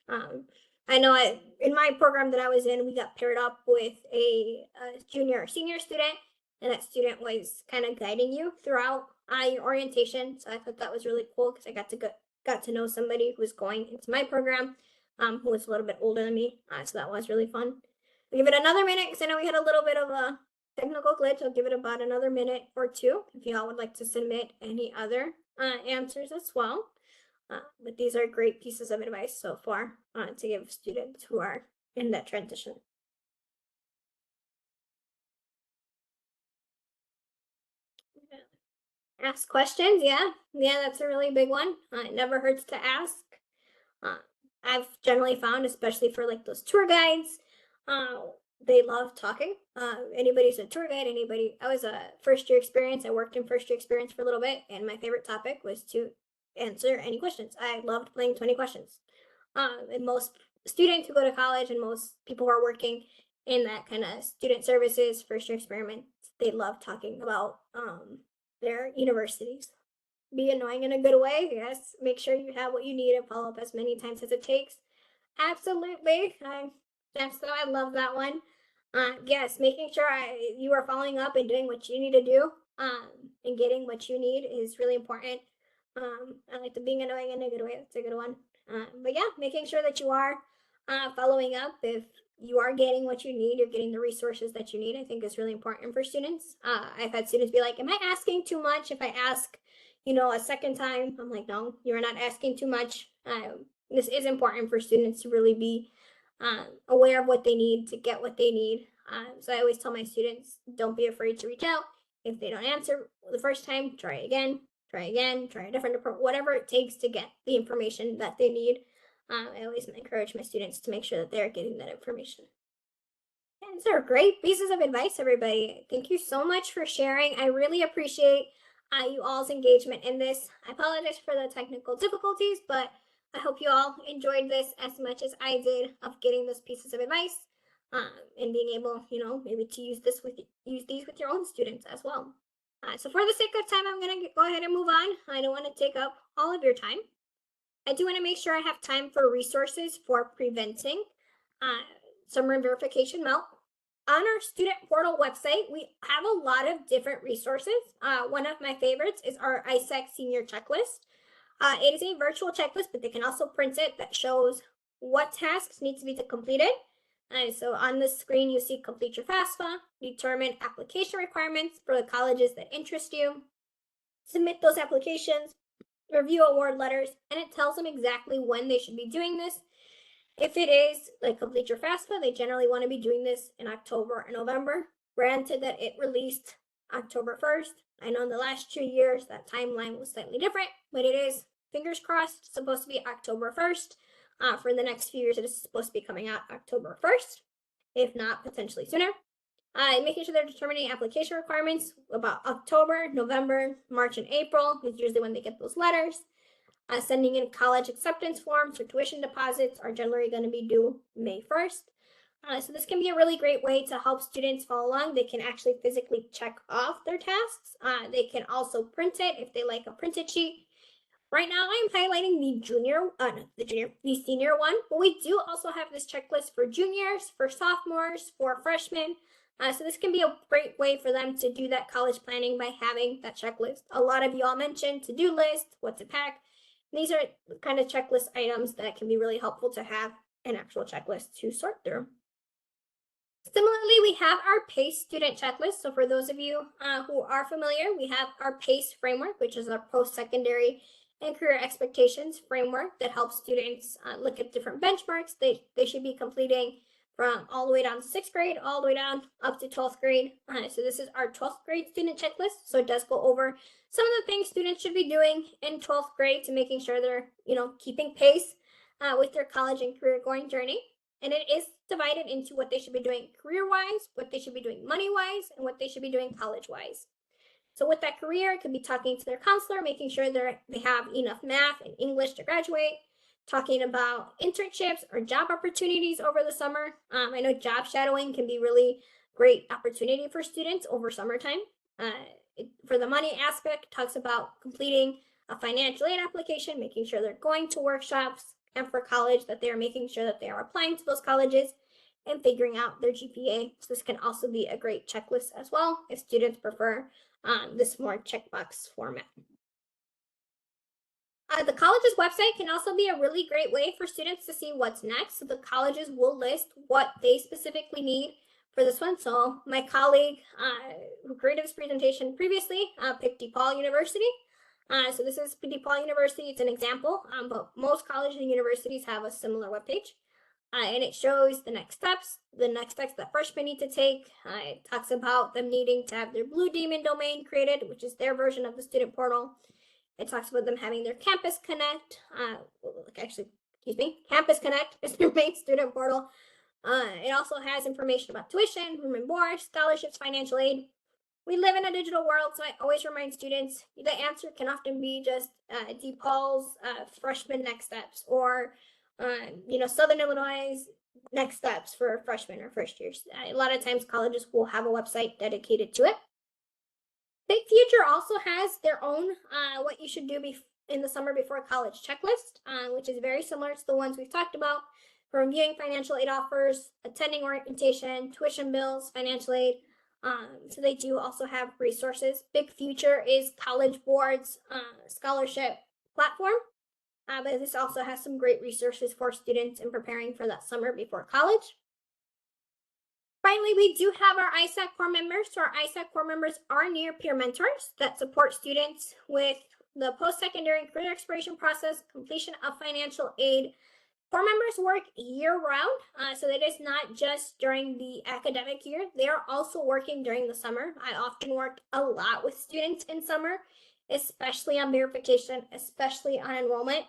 I know in my program that I was in, we got paired up with a junior or senior student, and that student was kind of guiding you throughout your orientation. So I thought that was really cool because I got to know somebody who was going into my program, who was a little bit older than me. So that was really fun. I'll give it another minute because I know we had a little bit of a technical glitch. I'll give it about another minute or two if y'all would like to submit any other answers as well. But these are great pieces of advice so far to give students who are in that transition. Ask questions, yeah, that's a really big one. It never hurts to ask. I've generally found, especially for like those tour guides, they love talking. Anybody who's a tour guide, I was a first year experience. I worked in first year experience for a little bit, and my favorite topic was to answer any questions. I loved playing 20 questions. And most students who go to college and most people who are working in that kind of student services, first year experiments, they love talking about their universities. Be annoying in a good way, yes. Make sure you have what you need and follow up as many times as it takes. Absolutely. I love that one. Yes, making sure you are following up and doing what you need to do and getting what you need is really important. I like the being annoying in a good way. That's a good one. But yeah, making sure that you are following up. If you are getting what you need, you're getting the resources that you need, I think is really important for students. I've had students be like, am I asking too much if I ask, a second time? I'm like, no, you're not asking too much. This is important for students to really be aware of what they need to get what they need. So I always tell my students, don't be afraid to reach out. If they don't answer the first time, try again, try a different approach, whatever it takes to get the information that they need. I always encourage my students to make sure that they're getting that information. And these are great pieces of advice, everybody. Thank you so much for sharing. I really appreciate you all's engagement in this. I apologize for the technical difficulties, but I hope you all enjoyed this as much as I did of getting those pieces of advice and being able, maybe to use these with your own students as well. So for the sake of time, I'm going to go ahead and move on. I don't want to take up all of your time. I do want to make sure I have time for resources for preventing summer verification melt. On our student portal website, we have a lot of different resources. One of my favorites is our ISAC senior checklist. It is a virtual checklist, but they can also print it that shows what tasks need to be completed. So on the screen, you see complete your FAFSA, determine application requirements for the colleges that interest you, submit those applications, review award letters, and it tells them exactly when they should be doing this. If it is like complete your FAFSA, they generally want to be doing this in October and November. Granted that it released October 1st. I know in the last 2 years that timeline was slightly different, but it is, fingers crossed, supposed to be October 1st. For the next few years, it is supposed to be coming out October 1st, if not potentially sooner. Making sure they're determining application requirements about October, November, March, and April is usually when they get those letters. Sending in college acceptance forms or tuition deposits are generally going to be due May 1st. So this can be a really great way to help students follow along. They can actually physically check off their tasks. They can also print it if they like a printed sheet. Right now, I'm highlighting the senior one, but we do also have this checklist for juniors, for sophomores, for freshmen. So this can be a great way for them to do that college planning by having that checklist. A lot of y'all mentioned to-do list, what to pack. These are kind of checklist items that can be really helpful to have an actual checklist to sort through. Similarly, we have our PACE student checklist. So for those of you who are familiar, we have our PACE framework, which is our post-secondary and career expectations framework that helps students look at different benchmarks they should be completing from all the way down to 6th grade, all the way down up to 12th grade. So this is our 12th grade student checklist. So it does go over some of the things students should be doing in 12th grade to making sure they're, keeping pace with their college and career going journey. And it is divided into what they should be doing career-wise, what they should be doing money-wise, and what they should be doing college-wise. So with that career, it could be talking to their counselor, making sure they have enough math and English to graduate, talking about internships or job opportunities over the summer. I know job shadowing can be really great opportunity for students over summertime. For the money aspect, talks about completing a financial aid application, making sure they're going to workshops, and for college that they are making sure that they are applying to those colleges and figuring out their GPA. So this can also be a great checklist as well if students prefer this more checkbox format. The college's website can also be a really great way for students to see what's next. So the colleges will list what they specifically need for this one. So my colleague who created this presentation previously picked DePaul University. So this is DePaul University. It's an example, but most colleges and universities have a similar webpage. And it shows the next steps that freshmen need to take. It talks about them needing to have their Blue Demon domain created, which is their version of the student portal. It talks about them having their Campus Connect. Campus Connect is their main student portal. It also has information about tuition, room and board, scholarships, financial aid. We live in a digital world, so I always remind students the answer can often be just DePaul's freshman next steps, or Southern Illinois next steps for freshmen or first years. A lot of times colleges will have a website dedicated to it. Big Future also has their own what you should do in the summer before college checklist, which is very similar to the ones we've talked about. For reviewing financial aid offers, attending orientation, tuition bills, financial aid. So they do also have resources. Big Future is College Board's scholarship platform, but this also has some great resources for students in preparing for that summer before college. Finally, we do have our ISAC core members. So our ISAC core members are near-peer mentors that support students with the post-secondary career exploration process, completion of financial aid. Core members work year-round, so it is not just during the academic year. They are also working during the summer. I often work a lot with students in summer, especially on verification, especially on enrollment.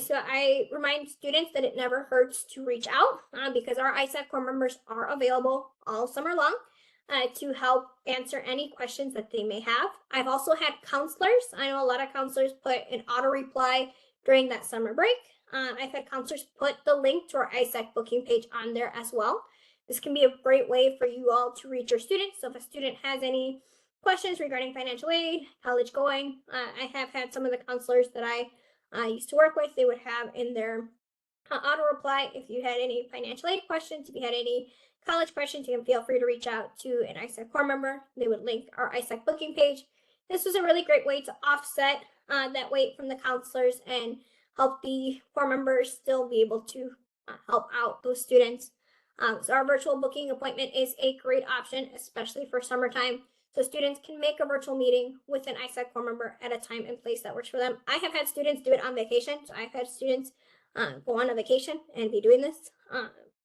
So I remind students that it never hurts to reach out because our ISAC core members are available all summer long to help answer any questions that they may have. I've also had counselors. I know a lot of counselors put an auto reply during that summer break. I've had counselors put the link to our ISAC booking page on there as well. This can be a great way for you all to reach your students. So if a student has any questions regarding financial aid, college going, I have had some of the counselors that I used to work with, they would have in their auto reply if you had any financial aid questions, if you had any college questions, you can feel free to reach out to an ISAC core member. They would link our ISAC booking page. This was a really great way to offset that wait from the counselors and help the core members still be able to help out those students. So our virtual booking appointment is a great option, especially for summertime. So students can make a virtual meeting with an ISAC core member at a time and place that works for them. I have had students do it on vacation. So I've had students go on a vacation and be doing this.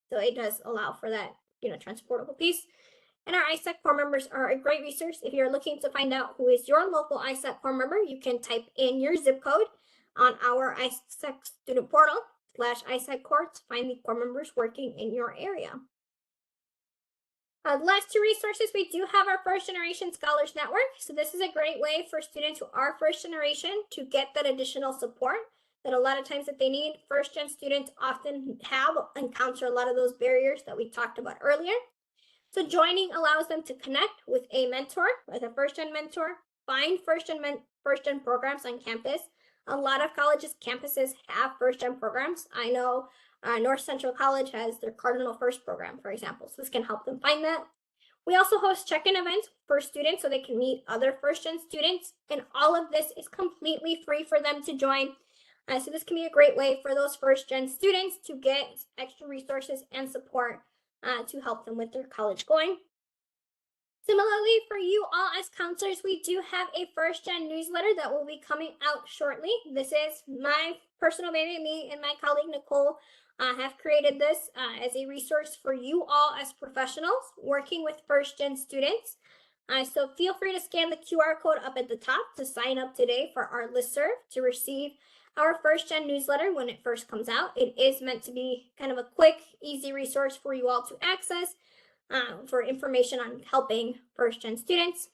So it does allow for that, transportable piece. And our ISAC core members are a great resource. If you're looking to find out who is your local ISAC core member, you can type in your zip code on our ISAC student portal /ISAC core to find the core members working in your area. The last two resources, we do have our First Generation Scholars Network. So this is a great way for students who are first generation to get that additional support that a lot of times that they need. First gen students often encounter a lot of those barriers that we talked about earlier. So joining allows them to connect with a mentor, with a first gen mentor, find first gen programs on campus. A lot of colleges, campuses have first gen programs. I know North Central College has their Cardinal First program, for example. So this can help them find that. We also host check-in events for students so they can meet other first-gen students. And all of this is completely free for them to join. So this can be a great way for those first-gen students to get extra resources and support to help them with their college going. Similarly, for you all as counselors, we do have a first-gen newsletter that will be coming out shortly. This is my personal baby. Me and my colleague Nicole have created this as a resource for you all as professionals working with first-gen students. So feel free to scan the QR code up at the top to sign up today for our listserv to receive our first-gen newsletter when it first comes out. It is meant to be kind of a quick, easy resource for you all to access for information on helping first-gen students.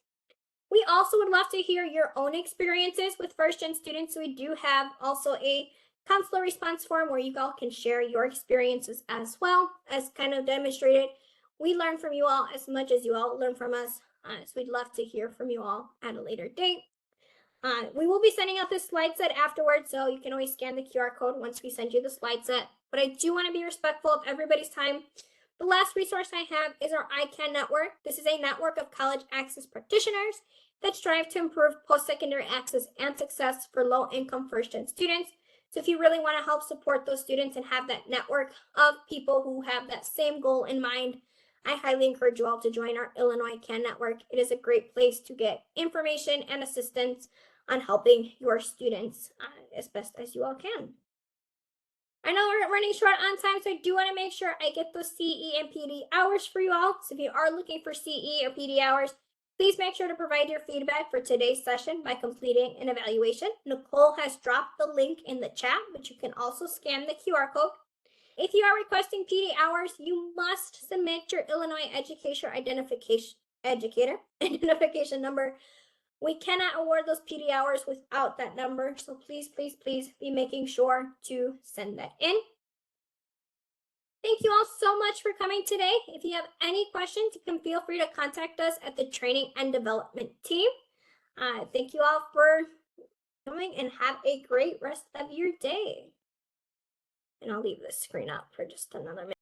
We also would love to hear your own experiences with first-gen students. So we do have also a counselor response form where you all can share your experiences as well. As kind of demonstrated, we learn from you all as much as you all learn from us. So we'd love to hear from you all at a later date. We will be sending out this slide set afterwards, so you can always scan the QR code once we send you the slide set. But I do want to be respectful of everybody's time. The last resource I have is our ICANN network. This is a network of college access practitioners that strive to improve post-secondary access and success for low-income first-gen students. So if you really want to help support those students and have that network of people who have that same goal in mind, I highly encourage you all to join our Illinois CAN network. It is a great place to get information and assistance on helping your students as best as you all can. I know we're running short on time, so I do want to make sure I get those CE and PD hours for you all. So if you are looking for CE or PD hours, please make sure to provide your feedback for today's session by completing an evaluation. Nicole has dropped the link in the chat, but you can also scan the QR code. If you are requesting PD hours, you must submit your Illinois Education identification number. We cannot award those PD hours without that number, so please, please, please be making sure to send that in. Thank you all so much for coming today. If you have any questions, you can feel free to contact us at the Training and Development team. Thank you all for coming and have a great rest of your day. And I'll leave this screen up for just another minute.